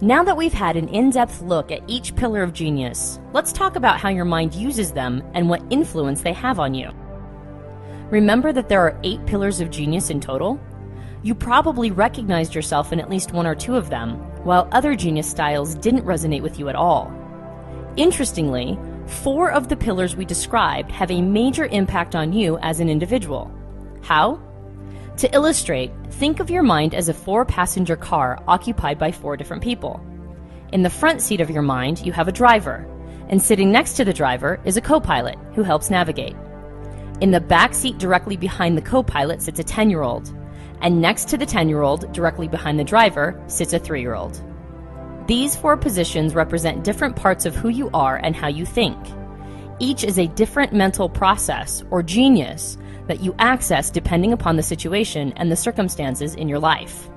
Now that we've had an in-depth look at each pillar of genius, let's talk about how your mind uses them and what influence they have on you. Remember that there are 8 pillars of genius in total? You probably recognized yourself in at least 1 or 2 of them, while other genius styles didn't resonate with you at all. Interestingly, 4 of the pillars we described have a major impact on you as an individual. How? To illustrate, think of your mind as a 4-passenger car occupied by 4 different people. In the front seat of your mind, you have a driver, and sitting next to the driver is a co-pilot who helps navigate. In the back seat directly behind the co-pilot sits a 10-year-old, and next to the 10-year-old, directly behind the driver, sits a 3-year-old. These 4 positions represent different parts of who you are and how you think. Each is a different mental process or genius that you access depending upon the situation and the circumstances in your life.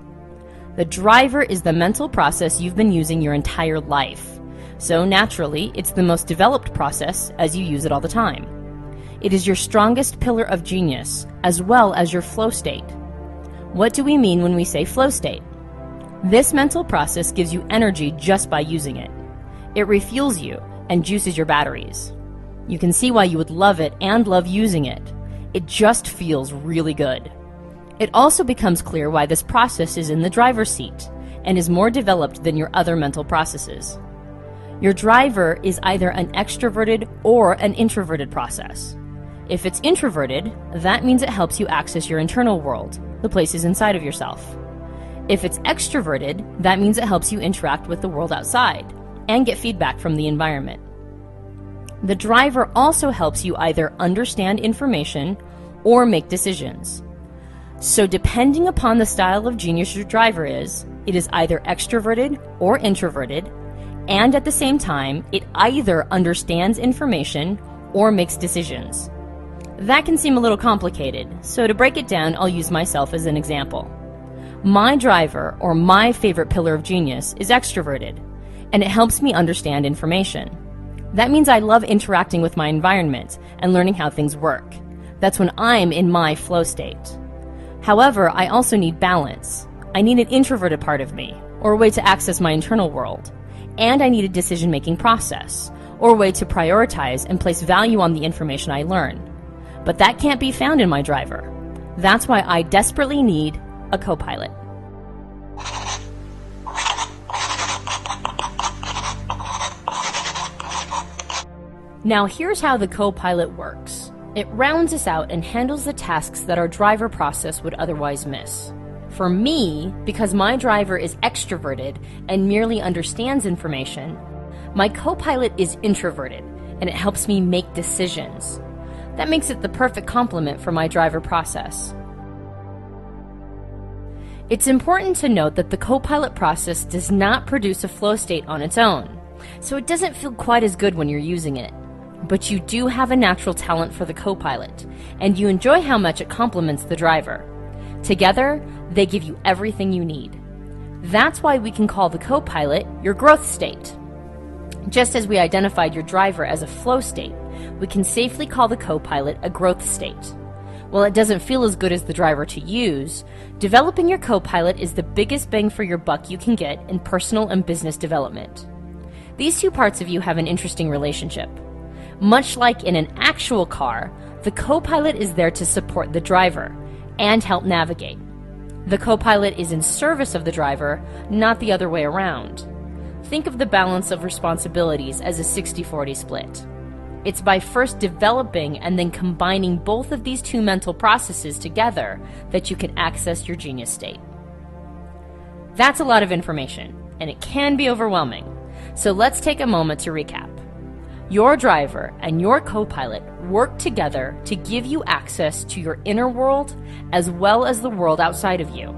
The driver is the mental process you've been using your entire life, so naturally it's the most developed process as you use it all the time. It is your strongest pillar of genius, as well as your flow state. What do we mean when we say flow state? This mental process gives you energy just by using it. It refuels you and juices your batteries. You can see why you would love it and love using it. It just feels really good. It also becomes clear why this process is in the driver's seat and is more developed than your other mental processes. Your driver is either an extroverted or an introverted process. If it's introverted, that means it helps you access your internal world, the places inside of yourself. If it's extroverted, that means it helps you interact with the world outside and get feedback from the environment. The driver also helps you either understand information or make decisions. So depending upon the style of genius your driver is, it is either extroverted or introverted, and at the same time, it either understands information or makes decisions. That can seem a little complicated, so to break it down, I'll use myself as an example. My driver, or my favorite pillar of genius, is extroverted, and it helps me understand information. That means I love interacting with my environment and learning how things work. That's when I'm in my flow state. However, I also need balance. I need an introverted part of me, or a way to access my internal world. And I need a decision-making process, or a way to prioritize and place value on the information I learn. But that can't be found in my driver. That's why I desperately need a co-pilot. Now here's how the co-pilot works. It rounds us out and handles the tasks that our driver process would otherwise miss. For me, because my driver is extroverted and merely understands information, my co-pilot is introverted and it helps me make decisions. That makes it the perfect complement for my driver process. It's important to note that the co-pilot process does not produce a flow state on its own, so it doesn't feel quite as good when you're using it. But you do have a natural talent for the co-pilot, and you enjoy how much it complements the driver. Together, they give you everything you need. That's why we can call the co-pilot your growth state. Just as we identified your driver as a flow state, we can safely call the co-pilot a growth state. While it doesn't feel as good as the driver to use, developing your co-pilot is the biggest bang for your buck you can get in personal and business development. These 2 parts of you have an interesting relationship. Much like in an actual car, the co-pilot is there to support the driver and help navigate. The co-pilot is in service of the driver, not the other way around. Think of the balance of responsibilities as a 60-40 split. It's by first developing and then combining both of these 2 mental processes together that you can access your genius state. That's a lot of information, and it can be overwhelming. So let's take a moment to recap. Your driver and your co-pilot work together to give you access to your inner world as well as the world outside of you.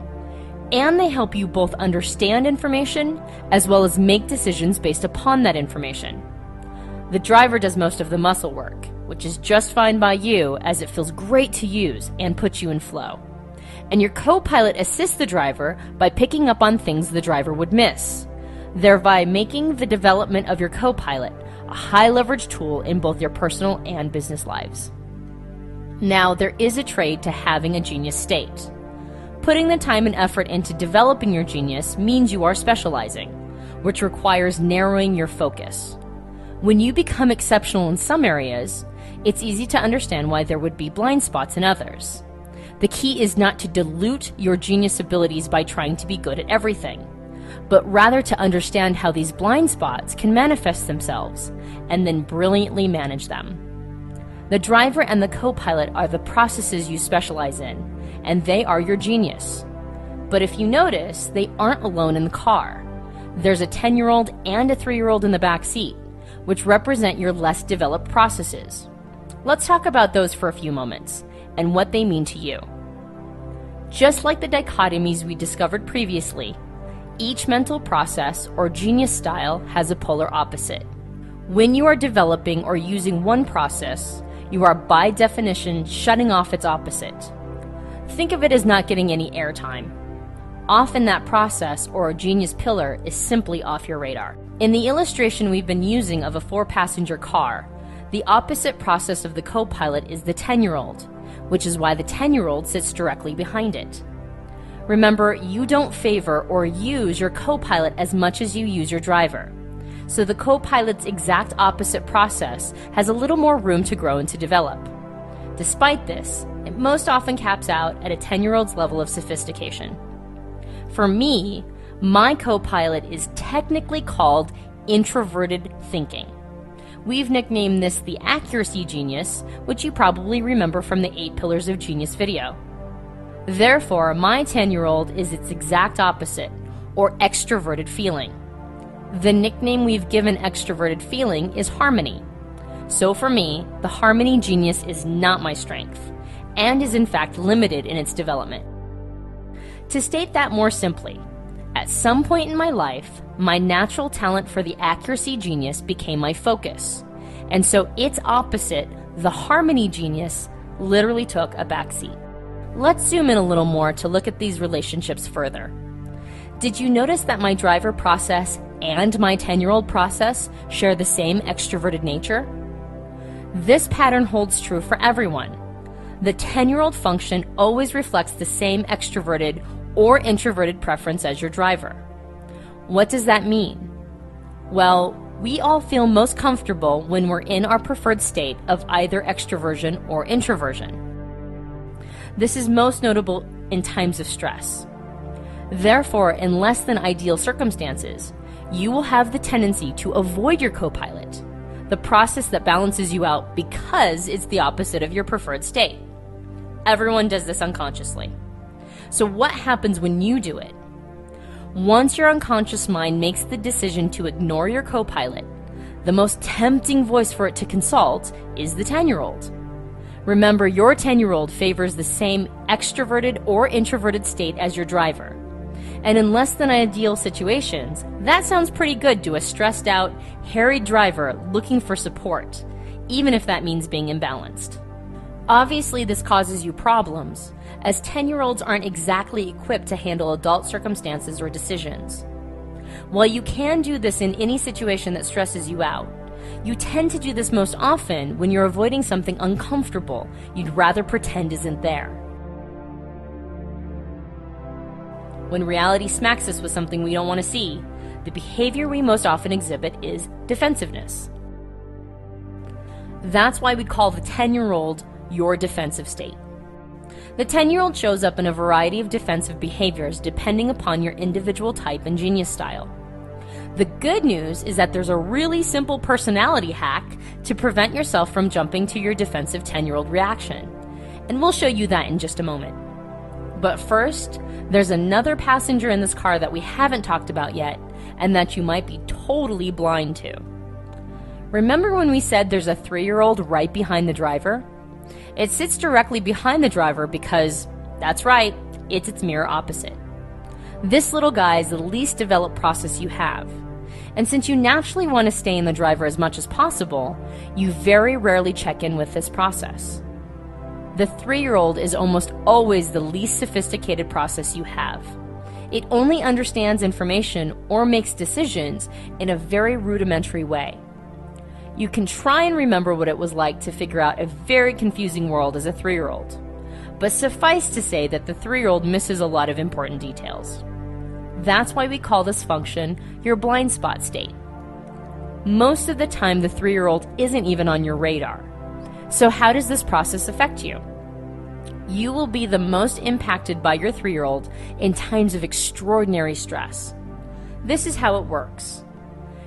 And they help you both understand information as well as make decisions based upon that information. The driver does most of the muscle work, which is just fine by you as it feels great to use and puts you in flow. And your co-pilot assists the driver by picking up on things the driver would miss, thereby making the development of your co-pilot a high-leverage tool in both your personal and business lives. Now, there is a trade to having a genius state. Putting the time and effort into developing your genius means you are specializing, which requires narrowing your focus. When you become exceptional in some areas, it's easy to understand why there would be blind spots in others. The key is not to dilute your genius abilities by trying to be good at everything, but rather to understand how these blind spots can manifest themselves and then brilliantly manage them. The driver and the co-pilot are the processes you specialize in, and they are your genius. But if you notice, they aren't alone in the car. There's a 10-year-old and a 3-year-old in the back seat, which represent your less developed processes. Let's talk about those for a few moments and what they mean to you. Just like the dichotomies we discovered previously, each mental process or genius style has a polar opposite. When you are developing or using one process, you are by definition shutting off its opposite. Think of it as not getting any airtime. Often that process or a genius pillar is simply off your radar. In the illustration we've been using of a 4-passenger car, the opposite process of the co-pilot is the 10-year-old, which is why the 10-year-old sits directly behind it. Remember, you don't favor or use your co-pilot as much as you use your driver. So the co-pilot's exact opposite process has a little more room to grow and to develop. Despite this, it most often caps out at a 10-year-old's level of sophistication. For me, my co-pilot is technically called introverted thinking. We've nicknamed this the accuracy genius, which you probably remember from the 8 Pillars of Genius video. Therefore, my 10-year-old is its exact opposite, or extroverted feeling. The nickname we've given extroverted feeling is harmony. So for me, the harmony genius is not my strength, and is in fact limited in its development. To state that more simply, at some point in my life, my natural talent for the accuracy genius became my focus, and so its opposite, the harmony genius, literally took a backseat. Let's zoom in a little more to look at these relationships further. Did you notice that my driver process and my 10-year-old process share the same extroverted nature? This pattern holds true for everyone. The 10-year-old function always reflects the same extroverted or introverted preference as your driver. What does that mean? Well, we all feel most comfortable when we're in our preferred state of either extroversion or introversion. This is most notable in times of stress. Therefore, in less than ideal circumstances, you will have the tendency to avoid your co-pilot, the process that balances you out because it's the opposite of your preferred state. Everyone does this unconsciously. So what happens when you do it? Once your unconscious mind makes the decision to ignore your co-pilot, the most tempting voice for it to consult is the 10-year-old. Remember, your 10-year-old favors the same extroverted or introverted state as your driver. And in less than ideal situations, that sounds pretty good to a stressed out, harried driver looking for support, even if that means being imbalanced. Obviously, this causes you problems, as 10-year-olds aren't exactly equipped to handle adult circumstances or decisions. While you can do this in any situation that stresses you out, you tend to do this most often when you're avoiding something uncomfortable you'd rather pretend isn't there. When reality smacks us with something we don't want to see, the behavior we most often exhibit is defensiveness. That's why we call the 10-year-old your defensive state. The 10-year-old shows up in a variety of defensive behaviors depending upon your individual type and genius style. The good news is that there's a really simple personality hack to prevent yourself from jumping to your defensive 10-year-old reaction, and we'll show you that in just a moment. But first, there's another passenger in this car that we haven't talked about yet, and that you might be totally blind to. Remember when we said there's a 3-year-old right behind the driver? It sits directly behind the driver because, that's right, it's its mirror opposite. This little guy is the least developed process you have. And since you naturally want to stay in the driver as much as possible, you very rarely check in with this process. The 3-year-old is almost always the least sophisticated process you have. It only understands information or makes decisions in a very rudimentary way. You can try and remember what it was like to figure out a very confusing world as a 3-year-old. But suffice to say that the 3-year-old misses a lot of important details. That's why we call this function your blind spot state. Most of the time, the 3-year-old isn't even on your radar. So how does this process affect you? You will be the most impacted by your 3-year-old in times of extraordinary stress. This is how it works.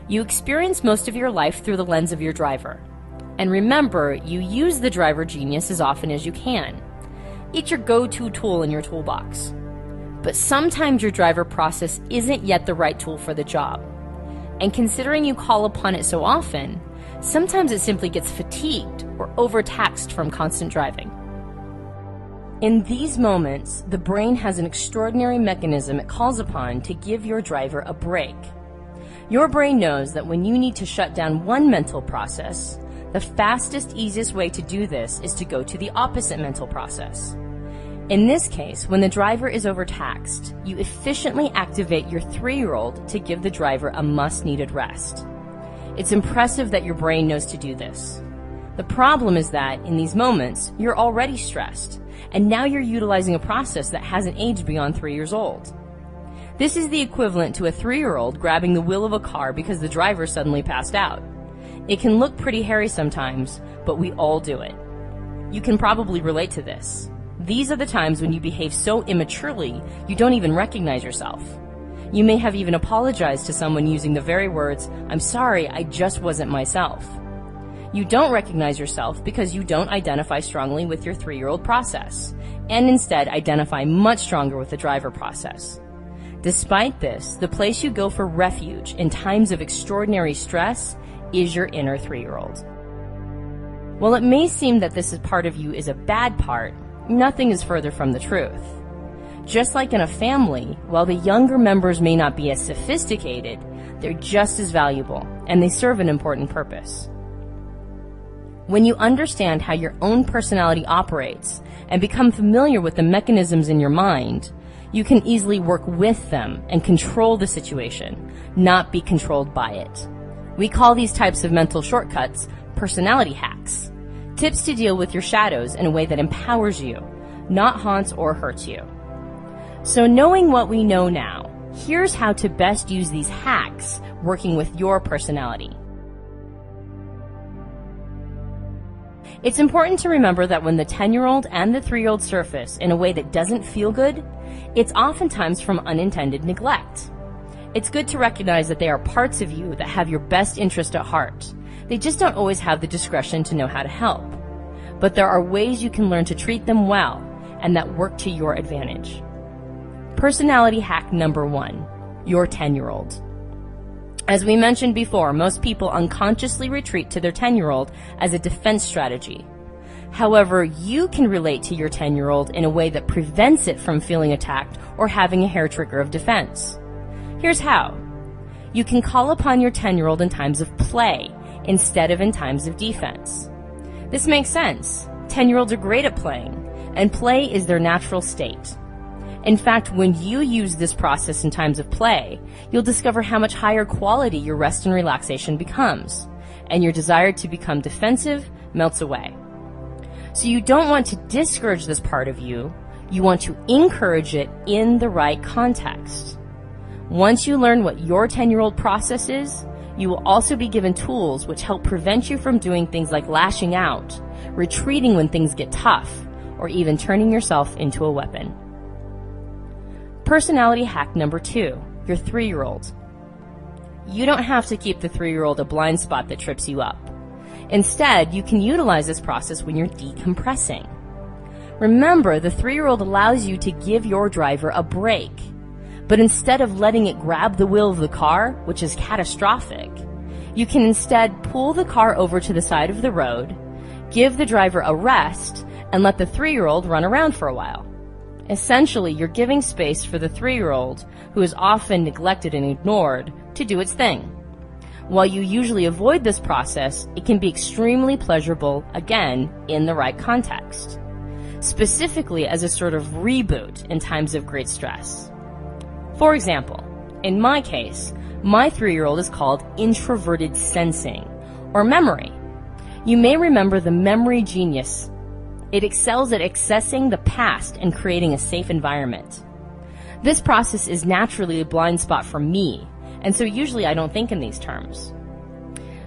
You experience most of your life through the lens of your driver. And remember, you use the driver genius as often as you can. It's your go-to tool in your toolbox. But sometimes your driver process isn't yet the right tool for the job. And considering you call upon it so often, sometimes it simply gets fatigued or overtaxed from constant driving. In these moments, the brain has an extraordinary mechanism it calls upon to give your driver a break. Your brain knows that when you need to shut down one mental process, the fastest, easiest way to do this is to go to the opposite mental process. In this case, when the driver is overtaxed, you efficiently activate your 3-year-old to give the driver a must-needed rest. It's impressive that your brain knows to do this. The problem is that, in these moments, you're already stressed, and now you're utilizing a process that hasn't aged beyond 3 years old. This is the equivalent to a 3-year-old grabbing the wheel of a car because the driver suddenly passed out. It can look pretty hairy sometimes, but we all do it. You can probably relate to this. These are the times when you behave so immaturely, you don't even recognize yourself. You may have even apologized to someone using the very words, "I'm sorry, I just wasn't myself." You don't recognize yourself because you don't identify strongly with your 3-year-old process, and instead identify much stronger with the driver process. Despite this, the place you go for refuge in times of extraordinary stress is your inner 3-year-old. While it may seem that this part of you is a bad part, nothing is further from the truth. Just like in a family, while the younger members may not be as sophisticated, they're just as valuable, and they serve an important purpose. When you understand how your own personality operates and become familiar with the mechanisms in your mind, you can easily work with them and control the situation, not be controlled by it. We call these types of mental shortcuts personality hacks, tips to deal with your shadows in a way that empowers you, not haunts or hurts you. So knowing what we know now, here's how to best use these hacks working with your personality. It's important to remember that when the 10-year-old and the 3-year-old surface in a way that doesn't feel good, it's oftentimes from unintended neglect. It's good to recognize that they are parts of you that have your best interest at heart. They just don't always have the discretion to know how to help. But there are ways you can learn to treat them well and that work to your advantage. Personality hack number 1, your 10-year-old. As we mentioned before, most people unconsciously retreat to their 10-year-old as a defense strategy. However, you can relate to your 10-year-old in a way that prevents it from feeling attacked or having a hair trigger of defense. Here's how. You can call upon your 10-year-old in times of play instead of in times of defense. This makes sense. 10-year-olds are great at playing, and play is their natural state. In fact, when you use this process in times of play, you'll discover how much higher quality your rest and relaxation becomes, and your desire to become defensive melts away. So you don't want to discourage this part of you, you want to encourage it in the right context. Once you learn what your 10-year-old process is, you will also be given tools which help prevent you from doing things like lashing out, retreating when things get tough, or even turning yourself into a weapon. Personality hack number 2, your 3-year-old. You don't have to keep the 3-year-old a blind spot that trips you up. Instead, you can utilize this process when you're decompressing. Remember, the 3-year-old allows you to give your driver a break. But instead of letting it grab the wheel of the car, which is catastrophic, you can instead pull the car over to the side of the road, give the driver a rest, and let the 3-year-old run around for a while. Essentially, you're giving space for the 3-year-old, who is often neglected and ignored, to do its thing. While you usually avoid this process, it can be extremely pleasurable, again, in the right context. Specifically as a sort of reboot in times of great stress. For example, in my case, my 3-year-old is called introverted sensing, or memory. You may remember the memory genius. It excels at accessing the past and creating a safe environment. This process is naturally a blind spot for me, and so usually I don't think in these terms.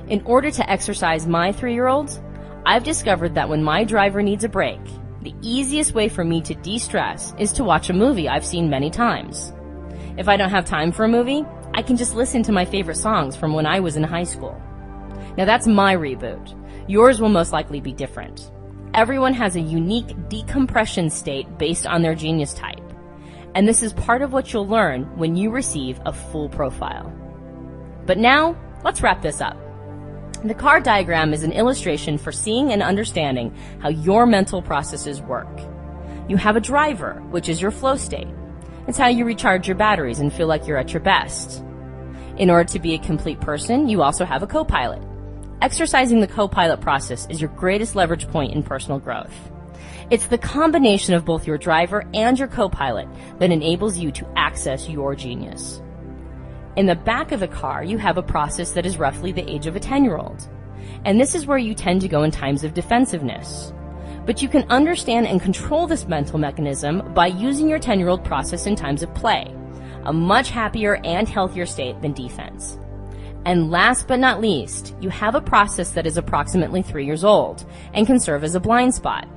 In order to exercise my 3-year-old, I've discovered that when my driver needs a break, the easiest way for me to de-stress is to watch a movie I've seen many times. If I don't have time for a movie, I can just listen to my favorite songs from when I was in high school. Now that's my reboot. Yours will most likely be different. Everyone has a unique decompression state based on their genius type. And this is part of what you'll learn when you receive a full profile. But now, let's wrap this up. The car diagram is an illustration for seeing and understanding how your mental processes work. You have a driver, which is your flow state. It's how you recharge your batteries and feel like you're at your best. In order to be a complete person, you also have a co-pilot. Exercising the co-pilot process is your greatest leverage point in personal growth. It's the combination of both your driver and your co-pilot that enables you to access your genius. In the back of the car, you have a process that is roughly the age of a 10-year-old. And this is where you tend to go in times of defensiveness. But you can understand and control this mental mechanism by using your 10-year-old process in times of play, a much happier and healthier state than defense. And last but not least, you have a process that is approximately 3 years old and can serve as a blind spot.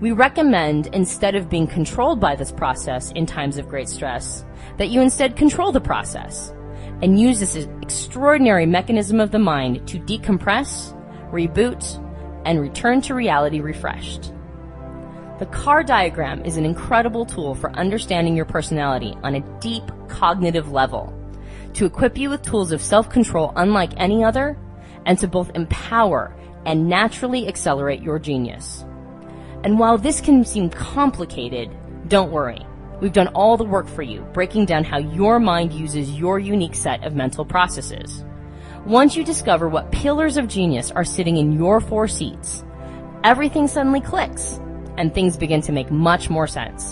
We recommend, instead of being controlled by this process in times of great stress, that you instead control the process and use this extraordinary mechanism of the mind to decompress, reboot, and return to reality refreshed. The car diagram is an incredible tool for understanding your personality on a deep cognitive level, to equip you with tools of self-control unlike any other, and to both empower and naturally accelerate your genius. And while this can seem complicated, don't worry. We've done all the work for you, breaking down how your mind uses your unique set of mental processes. Once you discover what pillars of genius are sitting in your 4 seats, everything suddenly clicks, and things begin to make much more sense.